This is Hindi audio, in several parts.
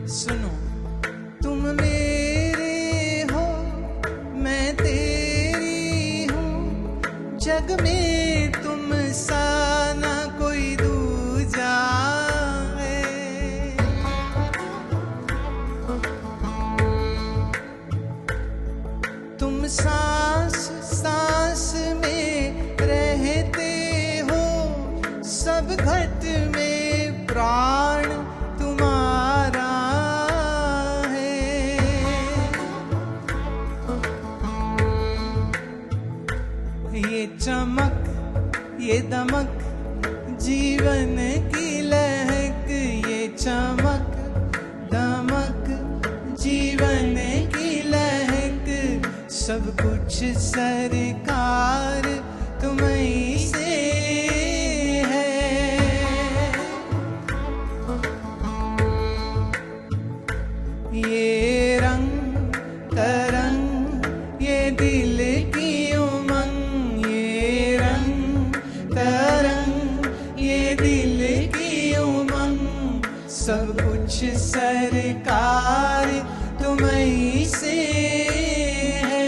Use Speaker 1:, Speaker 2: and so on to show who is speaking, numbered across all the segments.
Speaker 1: सुनो, तुम मेरे हो, मैं तेरी हूँ, जग में तुम सा ना कोई दूजा है। तुम सांस सांस में रहते हो, सब घट में प्राण तुम्हारा है। ये चमक ये दमक जीवन की लहक, ये चमक दमक जीवन की लहक, सब कुछ सरकार तुम्हीं से है। ये रंग तरंग ये दिल की उमंग, ये रंग तरंग ये दिल की उमंग, सब कुछ सरकार तुम्हीं से है।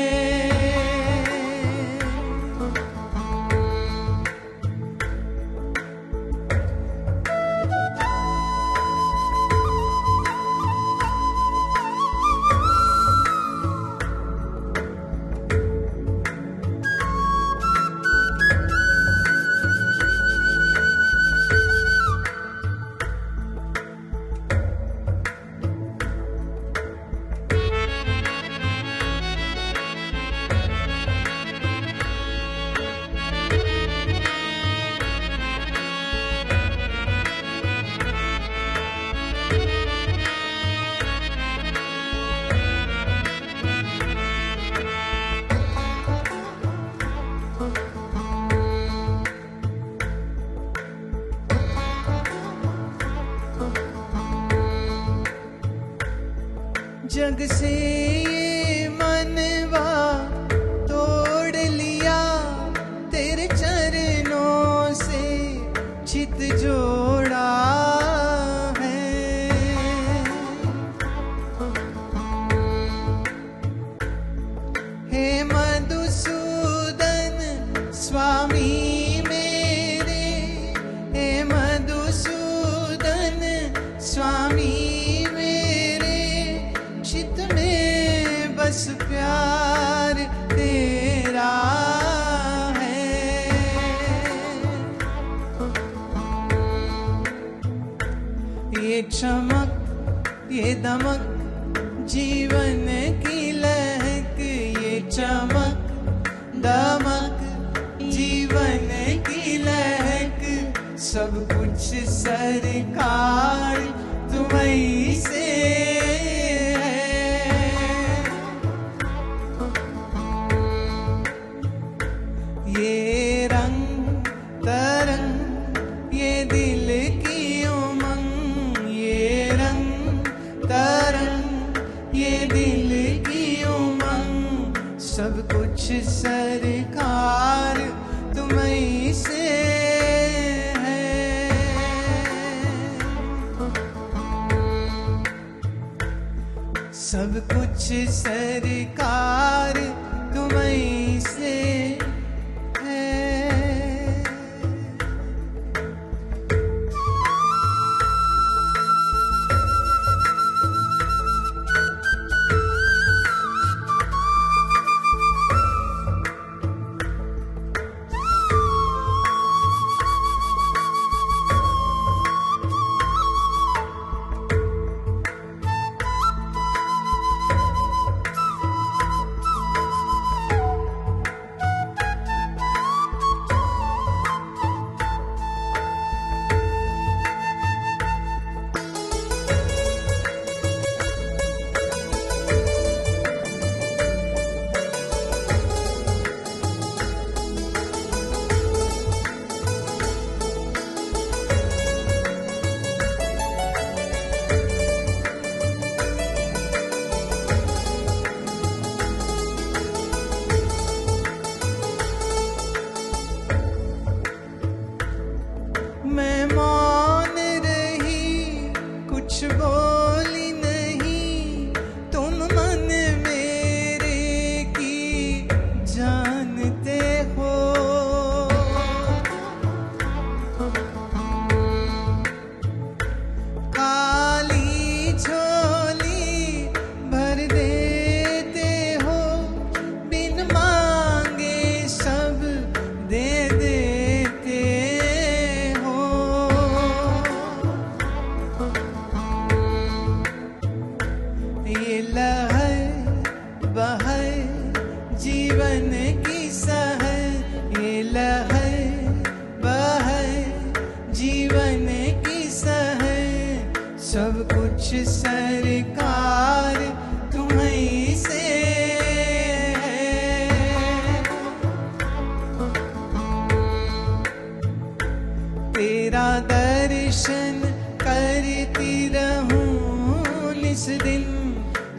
Speaker 1: जग से ये मनवा तोड़ लिया, तेरे चरणों से चित जोड़ा है। हे मधुसूदन स्वामी मेरे, हे मधुसूदन स्वामी बस प्यार तेरा है। ये चमक ये दमक जीवन की लहक, ये चमक दमक जीवन की लहक, सब कुछ सरकार तुम्हीं से सब कुछ सरकार तुम्हीं से है। सब कुछ सरकार तुम्हीं से है।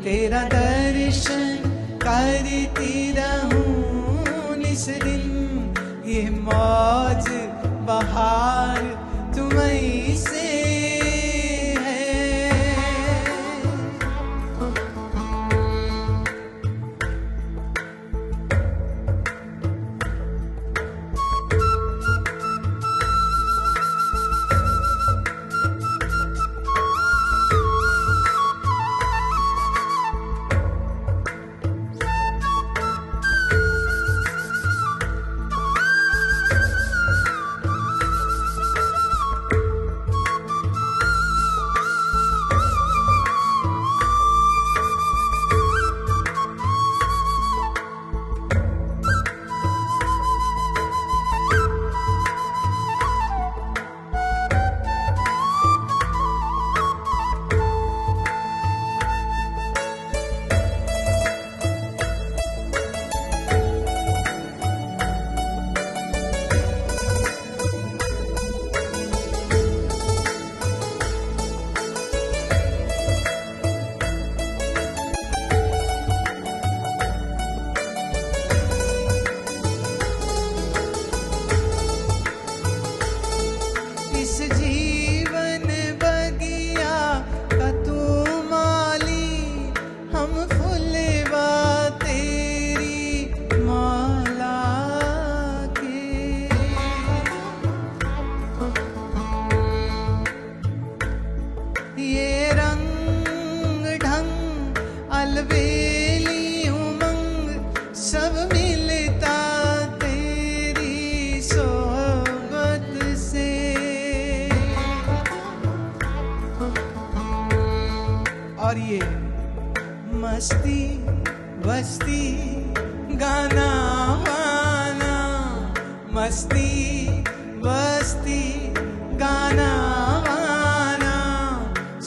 Speaker 1: तेरा दर्शन करती रहूं निस दिन, ये मौज बहार तुम्हीं से मस्ती बस्ती गाना वाना, मस्ती बस्ती गाना वाना,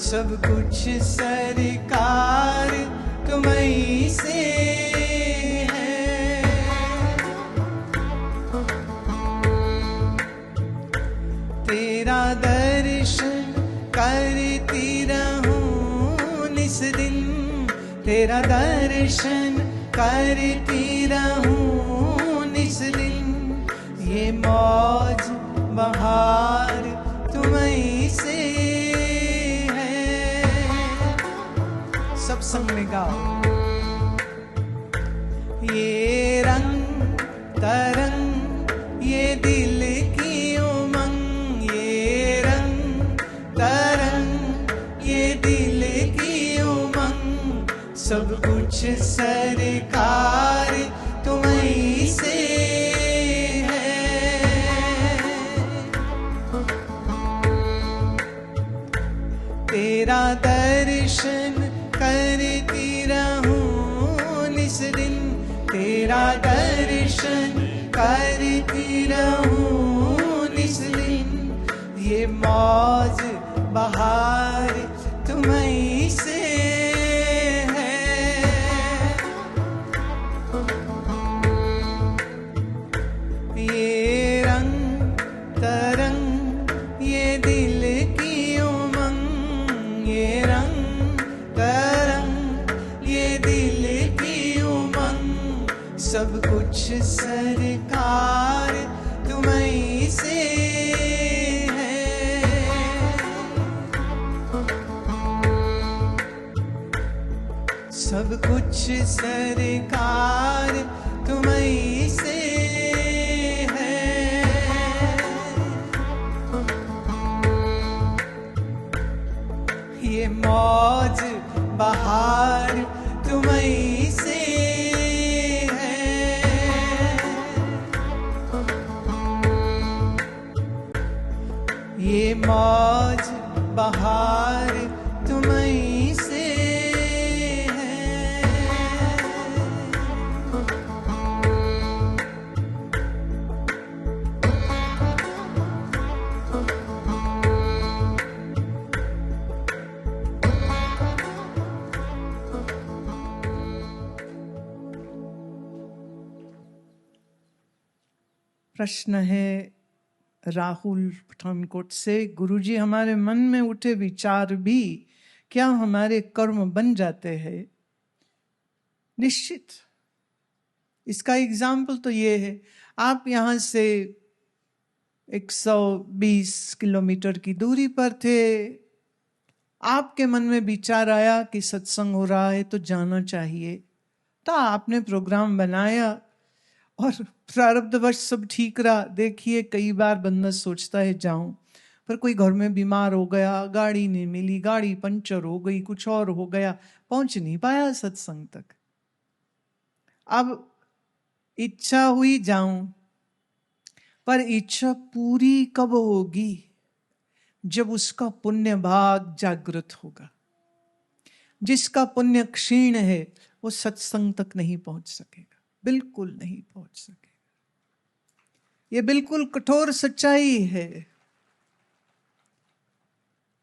Speaker 1: सब कुछ सरकार तुम्हीं से है। तेरा दर्शन करती रहूं निस दिन, तेरा दर्शन करती रहूं निस दिन, ये मौज बहार तुम्हीं से है। सब संग में गाओ। ये रंग तरंग ये दिल की उमंग, ये रंग तरंग ये दिल की उमंग, सब कुछ सरकार तुम्हीं से है। तेरा दर्शन करती रहूं निस दिन, तेरा दर्शन करती रहूं निस दिन, ये मौज बहार तुम्हीं से है। ये रंग तरंग ये दिल की उमंग, ये रंग तरंग ये दिल की उमंग, सब कुछ सरकार तुम्हीं से है। सब कुछ सरकार तुम्हीं से है। ये मौज बहार तुम्हीं से ये मौज बहार तुम्हीं से है। प्रश्न है राहुल पठानकोट से, गुरुजी हमारे मन में उठे विचार भी क्या हमारे कर्म बन जाते हैं निश्चित। इसका एग्जाम्पल तो ये है, आप यहाँ से 120 किलोमीटर की दूरी पर थे, आपके मन में विचार आया कि सत्संग हो रहा है तो जाना चाहिए, तो आपने प्रोग्राम बनाया और प्रारब्धवश सब ठीक रहा। देखिए कई बार बंदा सोचता है जाऊं, पर कोई घर में बीमार हो गया, गाड़ी नहीं मिली, गाड़ी पंचर हो गई, कुछ और हो गया, पहुंच नहीं पाया सत्संग तक। अब इच्छा हुई जाऊं, पर इच्छा पूरी कब होगी? जब उसका पुण्य भाग जागृत होगा। जिसका पुण्य क्षीण है वो सत्संग तक नहीं पहुंच सकेगा, बिल्कुल नहीं पहुंच सकेगा। ये बिल्कुल कठोर सच्चाई है।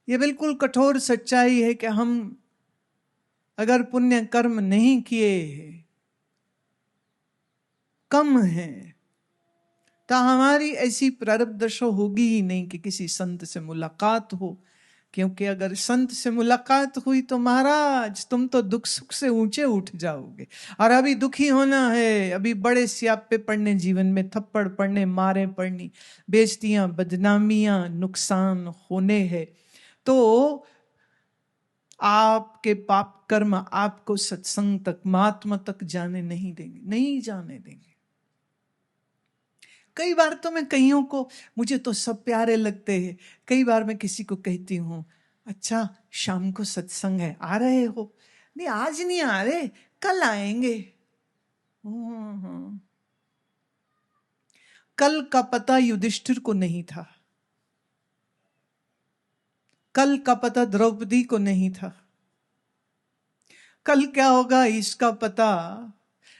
Speaker 1: ये बिल्कुल कठोर सच्चाई है कि हम अगर पुण्य कर्म नहीं किए हैं, कम हैं, तो हमारी ऐसी प्रारब्ध दशा होगी ही नहीं कि किसी संत से मुलाकात हो। क्योंकि अगर संत से मुलाकात हुई तो महाराज तुम तो दुख सुख से ऊंचे उठ जाओगे। और अभी दुखी होना है, अभी बड़े स्यापे पड़ने, जीवन में थप्पड़ पड़ने, मारे पड़नी, बेइज्जतियां, बदनामियां, नुकसान होने हैं। तो आपके पाप कर्म आपको सत्संग तक, महात्मा तक जाने नहीं देंगे, नहीं जाने देंगे। कई बार तो मैं कईयों को, मुझे तो सब प्यारे लगते हैं, कई बार मैं किसी को कहती हूँ, अच्छा शाम को सत्संग है, आ रहे हो? नहीं आज नहीं आ रहे, कल आएंगे। कल का पता युधिष्ठिर को नहीं था, कल का पता द्रौपदी को नहीं था। कल क्या होगा इसका पता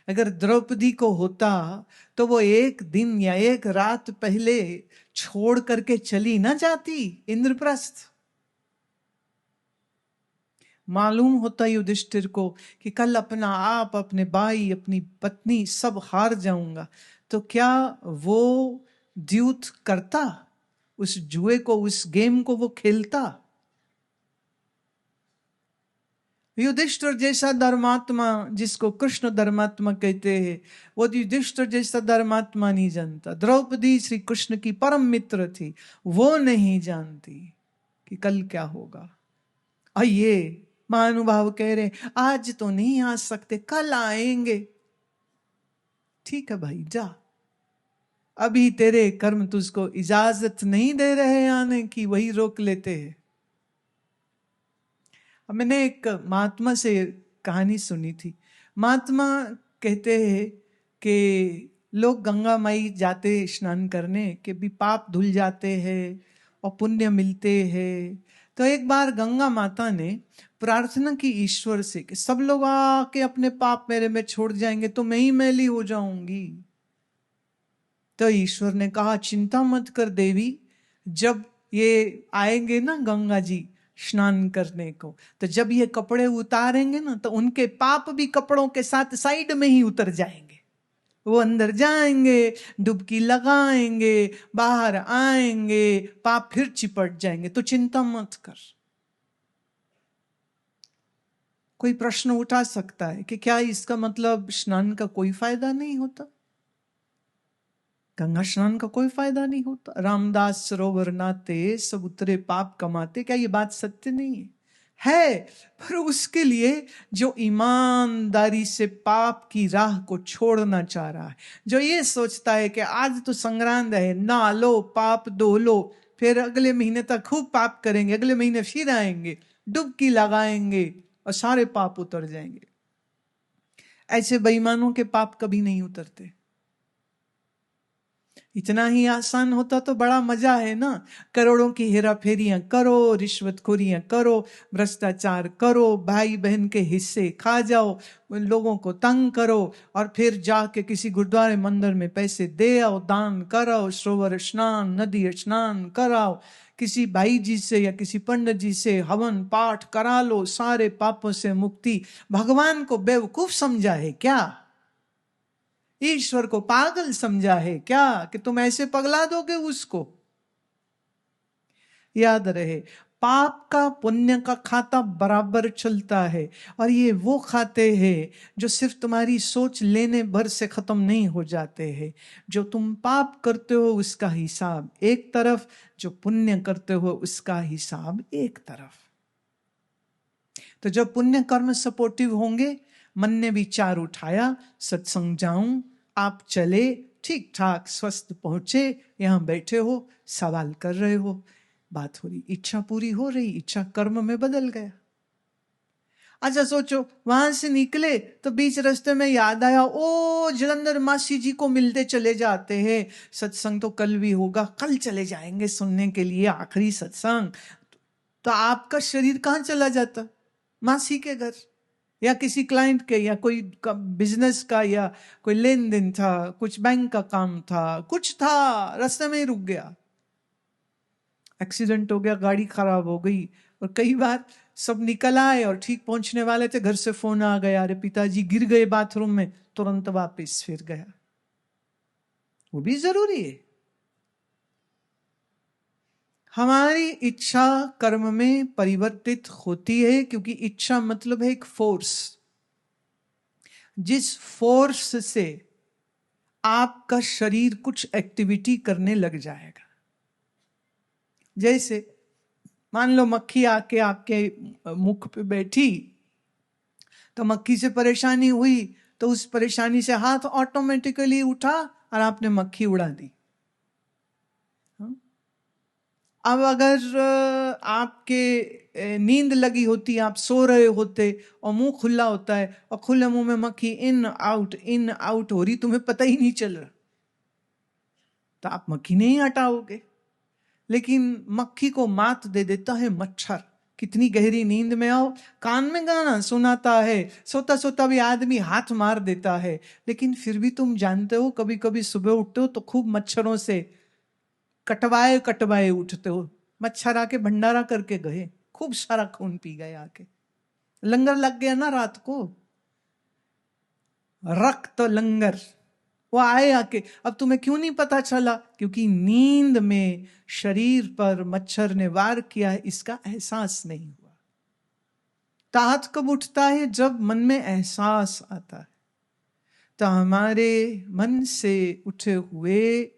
Speaker 1: अगर द्रौपदी को होता तो वो एक दिन या एक रात पहले छोड़ करके चली ना जाती इंद्रप्रस्थ। मालूम होता युधिष्ठिर को कि कल अपना आप, अपने भाई, अपनी पत्नी सब हार जाऊंगा, तो क्या वो द्यूत करता? उस जुए को, उस गेम को वो खेलता? युधिष्ठिर जैसा धर्मात्मा, जिसको कृष्ण धर्मात्मा कहते हैं, वो युधिष्ठिर जैसा धर्मात्मा नहीं जानता। द्रौपदी श्री कृष्ण की परम मित्र थी, वो नहीं जानती कि कल क्या होगा। और ये महानुभाव कह रहे आज तो नहीं आ सकते, कल आएंगे। ठीक है भाई जा, अभी तेरे कर्म तुझको इजाजत नहीं दे रहे आने की, वही रोक लेते हैं। मैंने एक महात्मा से कहानी सुनी थी। महात्मा कहते हैं कि लोग गंगा माई जाते स्नान करने कि भी पाप धुल जाते हैं और पुण्य मिलते हैं। तो एक बार गंगा माता ने प्रार्थना की ईश्वर से कि सब लोग आके अपने पाप मेरे में छोड़ जाएंगे तो मैं ही मैली हो जाऊंगी। तो ईश्वर ने कहा चिंता मत कर देवी, जब ये आएंगे ना गंगा जी स्नान करने को, तो जब ये कपड़े उतारेंगे ना तो उनके पाप भी कपड़ों के साथ साइड में ही उतर जाएंगे। वो अंदर जाएंगे, डुबकी लगाएंगे, बाहर आएंगे, पाप फिर चिपट जाएंगे। तो चिंता मत कर। कोई प्रश्न उठा सकता है कि क्या इसका मतलब स्नान का कोई फायदा नहीं होता? गंगा स्नान का कोई फायदा नहीं होता? रामदास सरोवर नाते सब उतरे पाप कमाते, क्या ये बात सत्य नहीं है? है, पर उसके लिए जो ईमानदारी से पाप की राह को छोड़ना चाह रहा है, जो ये सोचता है कि आज तो संग्रांद है, ना लो पाप धो लो, फिर अगले महीने तक खूब पाप करेंगे, अगले महीने फिर आएंगे, डुबकी लगाएंगे और सारे पाप उतर जाएंगे। ऐसे बेईमानों के पाप कभी नहीं उतरते। इतना ही आसान होता तो बड़ा मजा है ना। करोड़ों की हेरा फेरियां करो, रिश्वतखोरियां करो, भ्रष्टाचार करो, भाई बहन के हिस्से खा जाओ, लोगों को तंग करो और फिर जाके किसी गुरुद्वारे मंदिर में पैसे दे आओ, दान कराओ, सरोवर स्नान, नदी स्नान कराओ, किसी भाई जी से या किसी पंडित जी से हवन पाठ करा लो, सारे पापों से मुक्ति। भगवान को बेवकूफ समझा है क्या? ईश्वर को पागल समझा है क्या कि तुम ऐसे पगला दोगे उसको? याद रहे, पाप का पुण्य का खाता बराबर चलता है। और ये वो खाते हैं जो सिर्फ तुम्हारी सोच लेने भर से खत्म नहीं हो जाते हैं। जो तुम पाप करते हो उसका हिसाब एक तरफ, जो पुण्य करते हो उसका हिसाब एक तरफ। तो जब पुण्य कर्म सपोर्टिव होंगे, मन ने विचार उठाया सत्संग जाऊं, आप चले, ठीक ठाक स्वस्थ पहुंचे, यहां बैठे हो, सवाल कर रहे हो, बात हो रही, इच्छा पूरी हो रही, इच्छा कर्म में बदल गया। अच्छा सोचो, वहां से निकले तो बीच रास्ते में याद आया, ओ जलंधर मासी जी को मिलते चले जाते हैं, सत्संग तो कल भी होगा, कल चले जाएंगे सुनने के लिए आखिरी सत्संग। तो आपका शरीर कहाँ चला जाता? मासी के घर, या किसी क्लाइंट के, या कोई बिजनेस का, या कोई लेन देन था, कुछ बैंक का काम था, कुछ था, रास्ते में ही रुक गया, एक्सीडेंट हो गया, गाड़ी खराब हो गई। और कई बार सब निकल आए और ठीक पहुंचने वाले थे, घर से फोन आ गया, अरे पिताजी गिर गए बाथरूम में, तुरंत वापस फिर गया। वो भी जरूरी है। हमारी इच्छा कर्म में परिवर्तित होती है, क्योंकि इच्छा मतलब है एक फोर्स। जिस फोर्स से आपका शरीर कुछ एक्टिविटी करने लग जाएगा। जैसे मान लो मक्खी आके आपके मुख पे बैठी, तो मक्खी से परेशानी हुई, तो उस परेशानी से हाथ ऑटोमेटिकली उठा और आपने मक्खी उड़ा दी। अब अगर आपके नींद लगी होती, आप सो रहे होते और मुंह खुला होता है, और खुले मुंह में मक्खी इन आउट हो रही, तुम्हें पता ही नहीं चल रहा, तो आप मक्खी नहीं हटाओगे। लेकिन मक्खी को मात दे देता है मच्छर। कितनी गहरी नींद में आओ, कान में गाना सुनाता है, सोता सोता भी आदमी हाथ मार देता है, लेकिन फिर भी तुम जानते हो कभी कभी सुबह उठते हो तो खूब मच्छरों से कटवाए उठते हो। मच्छर आके भंडारा करके गए, खूब सारा खून पी गए, आके लंगर लग गया ना रात को, रक्त लंगर। वो आए आके, अब तुम्हें क्यों नहीं पता चला? क्योंकि नींद में शरीर पर मच्छर ने वार किया है, इसका एहसास नहीं हुआ। तात कब उठता है? जब मन में एहसास आता है। तो हमारे मन से उठे हुए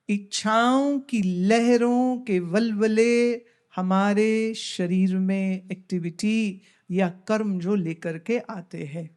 Speaker 1: इच्छाओं की लहरों के वलवले हमारे शरीर में एक्टिविटी या कर्म जो लेकर के आते हैं।